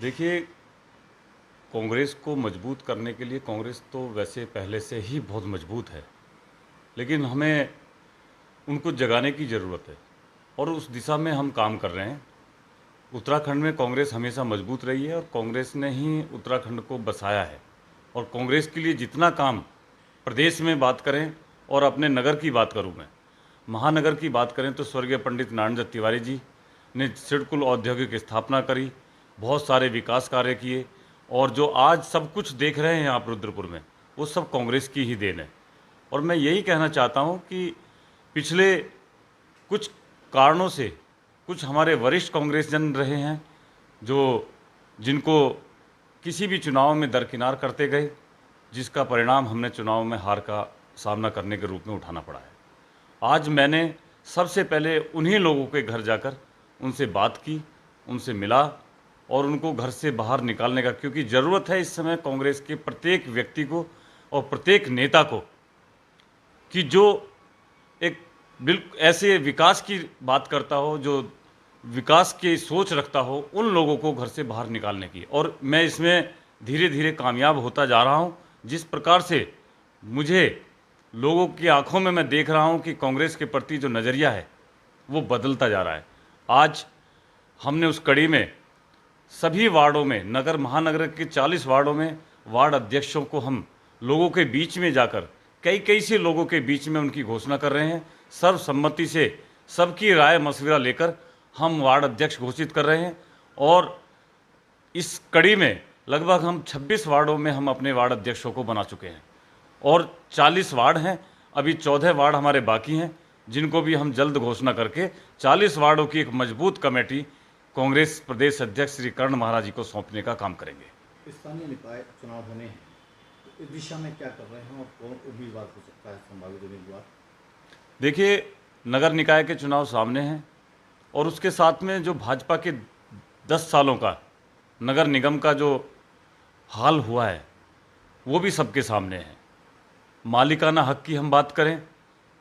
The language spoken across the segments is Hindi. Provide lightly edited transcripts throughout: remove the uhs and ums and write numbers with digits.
देखिए, कांग्रेस को मजबूत करने के लिए कांग्रेस तो वैसे पहले से ही बहुत मजबूत है, लेकिन हमें उनको जगाने की ज़रूरत है और उस दिशा में हम काम कर रहे हैं। उत्तराखंड में कांग्रेस हमेशा मजबूत रही है और कांग्रेस ने ही उत्तराखंड को बसाया है। और कांग्रेस के लिए जितना काम प्रदेश में बात करें और अपने नगर की बात करूं, मैं महानगर की बात करें तो स्वर्गीय पंडित नारायण दत्त तिवारी जी ने सिडकुल औद्योगिक स्थापना करी, बहुत सारे विकास कार्य किए और जो आज सब कुछ देख रहे हैं आप रुद्रपुर में, वो सब कांग्रेस की ही देन है। और मैं यही कहना चाहता हूं कि पिछले कुछ कारणों से कुछ हमारे वरिष्ठ कांग्रेसजन रहे हैं जो जिनको किसी भी चुनाव में दरकिनार करते गए, जिसका परिणाम हमने चुनाव में हार का सामना करने के रूप में उठाना पड़ा है। आज मैंने सबसे पहले उन्हीं लोगों के घर जाकर उनसे बात की, उनसे मिला और उनको घर से बाहर निकालने का, क्योंकि ज़रूरत है इस समय कांग्रेस के प्रत्येक व्यक्ति को और प्रत्येक नेता को कि जो एक बिल्कुल ऐसे विकास की बात करता हो, जो विकास की सोच रखता हो, उन लोगों को घर से बाहर निकालने की। और मैं इसमें धीरे धीरे कामयाब होता जा रहा हूं। जिस प्रकार से मुझे लोगों की आंखों में मैं देख रहा हूं कि कांग्रेस के प्रति जो नज़रिया है वो बदलता जा रहा है। आज हमने उस कड़ी में सभी वार्डों में, नगर महानगर के 40 वार्डों में वार्ड अध्यक्षों को हम लोगों के बीच में जाकर कई से लोगों के बीच में उनकी घोषणा कर रहे हैं। सर्वसम्मति से सबकी राय मशविरा लेकर हम वार्ड अध्यक्ष घोषित कर रहे हैं और इस कड़ी में लगभग हम 26 वार्डों में हम अपने वार्ड अध्यक्षों को बना चुके हैं और 40 वार्ड हैं, अभी 14 वार्ड हमारे बाकी हैं, जिनको भी हम जल्द घोषणा करके 40 वार्डों की एक मजबूत कमेटी कांग्रेस प्रदेश अध्यक्ष श्री कर्ण महाराज जी को सौंपने का काम करेंगे। स्थानीय निकाय चुनाव होने हैं, तो इस दिशा में क्या कर रहे हैं और कौन उम्मीदवार हो सकता है, संभावित उम्मीदवार? देखिए, नगर निकाय के चुनाव सामने हैं और उसके साथ में जो भाजपा के 10 सालों का नगर निगम का जो हाल हुआ है वो भी सबके सामने है। मालिकाना हक की हम बात करें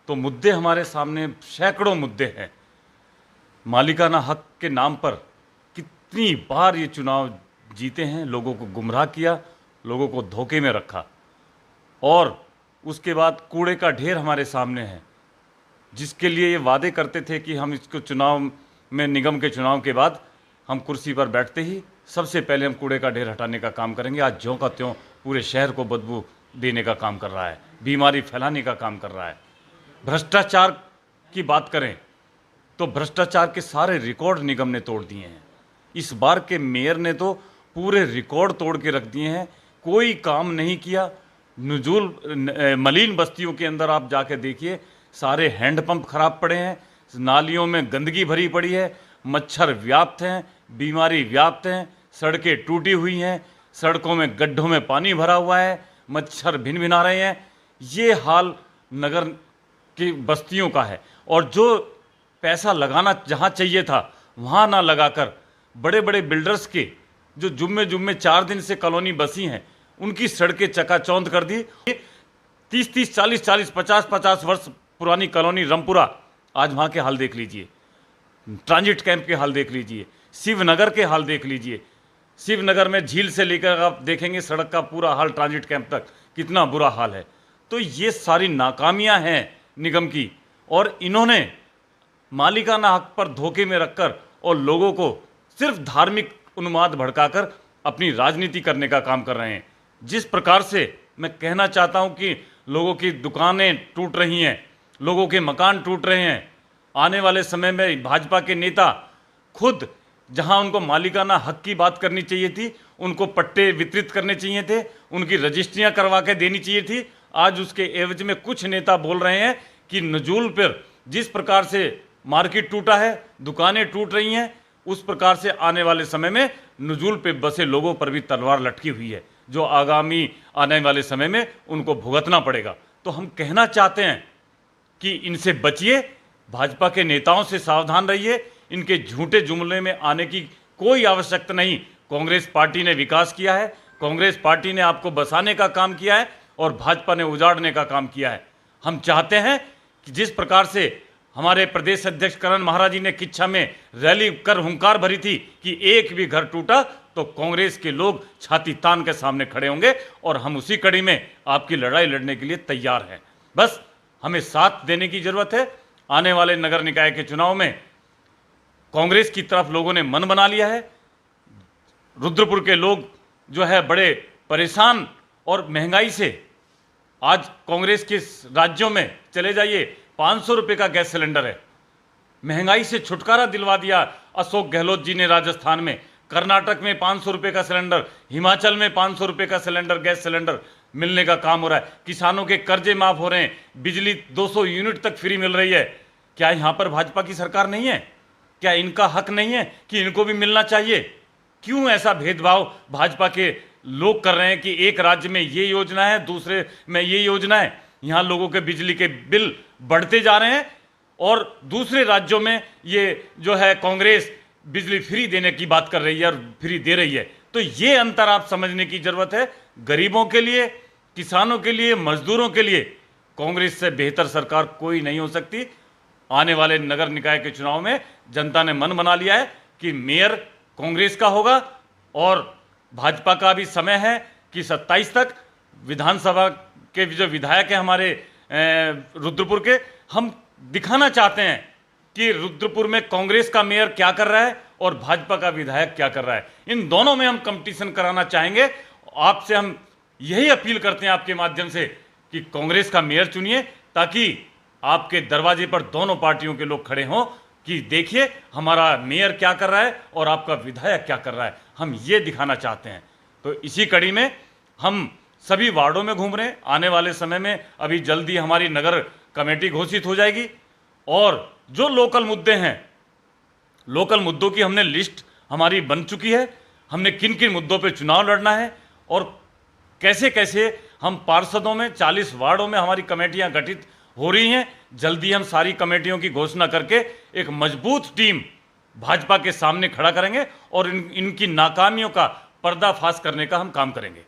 तो मुद्दे हमारे सामने सैकड़ों मुद्दे हैं। मालिकाना हक के नाम पर कितनी बार ये चुनाव जीते हैं, लोगों को गुमराह किया, लोगों को धोखे में रखा और उसके बाद कूड़े का ढेर हमारे सामने है, जिसके लिए ये वादे करते थे कि हम इसको चुनाव में, निगम के चुनाव के बाद हम कुर्सी पर बैठते ही सबसे पहले हम कूड़े का ढेर हटाने का काम करेंगे। आज ज्यों का त्यों पूरे शहर को बदबू देने का काम कर रहा है, बीमारी फैलाने का काम कर रहा है। भ्रष्टाचार की बात करें तो भ्रष्टाचार के सारे रिकॉर्ड निगम ने तोड़ दिए हैं। इस बार के मेयर ने तो पूरे रिकॉर्ड तोड़ के रख दिए हैं, कोई काम नहीं किया। मलिन बस्तियों के अंदर आप जाके देखिए, सारे हैंडपंप खराब पड़े हैं, नालियों में गंदगी भरी पड़ी है, मच्छर व्याप्त हैं, बीमारी व्याप्त हैं, सड़कें टूटी हुई हैं, सड़कों में गड्ढों में पानी भरा हुआ है, मच्छर भिन भिना रहे हैं। ये हाल नगर की बस्तियों का है और जो पैसा लगाना जहाँ चाहिए था वहाँ ना लगाकर बड़े बड़े बिल्डर्स के जो जुम्मे 4 दिन से कॉलोनी बसी हैं उनकी सड़कें चकाचौंध कर दी। 30 40 50 वर्ष पुरानी कॉलोनी रामपुरा, आज वहाँ के हाल देख लीजिए, ट्रांजिट कैंप के हाल देख लीजिए, शिवनगर के हाल देख लीजिए। शिवनगर में झील से लेकर आप देखेंगे सड़क का पूरा हाल ट्रांजिट कैंप तक, कितना बुरा हाल है। तो ये सारी नाकामियां हैं निगम की और इन्होंने मालिकाना हक पर धोखे में रखकर और लोगों को सिर्फ धार्मिक उन्माद भड़काकर अपनी राजनीति करने का काम कर रहे हैं। जिस प्रकार से मैं कहना चाहता हूं कि लोगों की दुकानें टूट रही हैं, लोगों के मकान टूट रहे हैं, आने वाले समय में भाजपा के नेता खुद जहां उनको मालिकाना हक की बात करनी चाहिए थी, उनको पट्टे वितरित करने चाहिए थे, उनकी रजिस्ट्रियां करवा के देनी चाहिए थी, आज उसके एवज में कुछ नेता बोल रहे हैं कि नजूल पर जिस प्रकार से मार्केट टूटा है, दुकानें टूट रही हैं, उस प्रकार से आने वाले समय में नजूल पे बसे लोगों पर भी तलवार लटकी हुई है, जो आगामी आने वाले समय में उनको भुगतना पड़ेगा। तो हम कहना चाहते हैं कि इनसे बचिए, भाजपा के नेताओं से सावधान रहिए, इनके झूठे जुमले में आने की कोई आवश्यकता नहीं। कांग्रेस पार्टी ने विकास किया है, कांग्रेस पार्टी ने आपको बसाने का काम किया है और भाजपा ने उजाड़ने का काम किया है। हम चाहते हैं कि जिस प्रकार से हमारे प्रदेश अध्यक्ष करण महाराज जी ने किच्छा में रैली कर हुंकार भरी थी कि एक भी घर टूटा तो कांग्रेस के लोग छाती तान के सामने खड़े होंगे, और हम उसी कड़ी में आपकी लड़ाई लड़ने के लिए तैयार हैं। बस हमें साथ देने की जरूरत है। आने वाले नगर निकाय के चुनाव में कांग्रेस की तरफ लोगों ने मन बना लिया है। रुद्रपुर के लोग जो है बड़े परेशान और महंगाई से, आज कांग्रेस के राज्यों में चले जाइए 500 रुपये का गैस सिलेंडर है। महंगाई से छुटकारा दिलवा दिया अशोक गहलोत जी ने राजस्थान में। कर्नाटक में 500 रुपये का सिलेंडर, हिमाचल में 500 रुपये का सिलेंडर, गैस सिलेंडर मिलने का काम हो रहा है। किसानों के कर्जे माफ हो रहे हैं, बिजली 200 यूनिट तक फ्री मिल रही है। क्या यहाँ पर भाजपा की सरकार नहीं है? क्या इनका हक नहीं है कि इनको भी मिलना चाहिए? क्यों ऐसा भेदभाव भाजपा के लोग कर रहे हैं कि एक राज्य में ये योजना है, दूसरे में ये योजना है? यहाँ लोगों के बिजली के बिल बढ़ते जा रहे हैं और दूसरे राज्यों में ये जो है कांग्रेस बिजली फ्री देने की बात कर रही है और फ्री दे रही है। तो ये अंतर आप समझने की जरूरत है। गरीबों के लिए, किसानों के लिए, मजदूरों के लिए कांग्रेस से बेहतर सरकार कोई नहीं हो सकती। आने वाले नगर निकाय के चुनाव में जनता ने मन बना लिया है कि मेयर कांग्रेस का होगा, और भाजपा का भी समय है कि 27 तक विधानसभा के जो विधायक हैं हमारे रुद्रपुर के, हम दिखाना चाहते हैं कि रुद्रपुर में कांग्रेस का मेयर क्या कर रहा है और भाजपा का विधायक क्या कर रहा है। इन दोनों में हम कंपटीशन कराना चाहेंगे। आपसे हम यही अपील करते हैं आपके माध्यम से कि कांग्रेस का मेयर चुनिए, ताकि आपके दरवाजे पर दोनों पार्टियों के लोग खड़े हों कि देखिए हमारा मेयर क्या कर रहा है और आपका विधायक क्या कर रहा है। हम ये दिखाना चाहते हैं। तो इसी कड़ी में हम सभी वार्डों में घूम रहे हैं। आने वाले समय में अभी जल्दी हमारी नगर कमेटी घोषित हो जाएगी, और जो लोकल मुद्दे हैं, लोकल मुद्दों की हमने लिस्ट हमारी बन चुकी है। हमने किन किन मुद्दों पे चुनाव लड़ना है और कैसे कैसे हम पार्षदों में 40 वार्डों में हमारी कमेटियां गठित हो रही हैं। जल्दी हम सारी कमेटियों की घोषणा करके एक मजबूत टीम भाजपा के सामने खड़ा करेंगे और इनकी नाकामियों का पर्दाफाश करने का हम काम करेंगे।